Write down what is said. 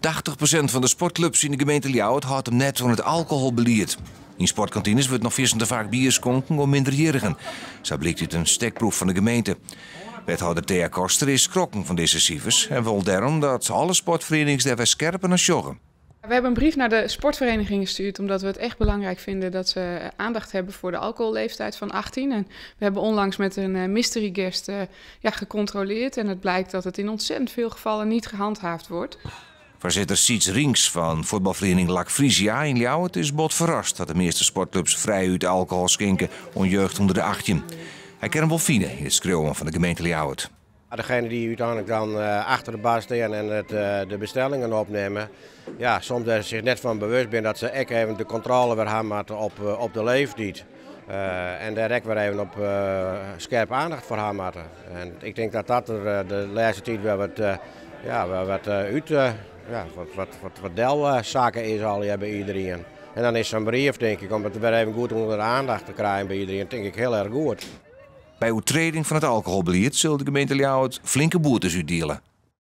80% van de sportclubs in de gemeente Ljouwert houdt hem net van het alcoholbeleid. In sportkantines wordt nog te vaak bier schonken om minderjarigen. Zo blijkt uit een stekproef van de gemeente. Wethouder Thea Koster is schrokken van deze cijfers en wil daarom dat alle sportverenigingen daar weer scherper naar joggen. We hebben een brief naar de sportvereniging gestuurd omdat we het echt belangrijk vinden dat ze aandacht hebben voor de alcoholleeftijd van 18. En we hebben onlangs met een mystery guest gecontroleerd en het blijkt dat het in ontzettend veel gevallen niet gehandhaafd wordt. Voorzitter Siets Rinks van voetbalvereniging LAC Frisia in Ljouwert is bot verrast dat de meeste sportclubs vrij uit alcohol schenken aan jeugd onder de 18. Hij kan hem wel vinden in het schreeuwen van de gemeente Ljouwert. Degene die uiteindelijk dan achter de bar staan en de bestellingen opnemen, ja, soms er zich net van bewust zijn dat ze ook even de controle weer hebben op de leeftijd. En daar ook weer even op scherp aandacht voor hebben. En ik denk dat dat er de laatste tijd wel wat delzaken is al bij iedereen. En dan is zo'n brief, denk ik, om het weer even goed onder de aandacht te krijgen bij iedereen, denk ik heel erg goed. Bij overtreding van het alcoholbeleid zal de gemeente Ljouwert flinke boetes uitdelen.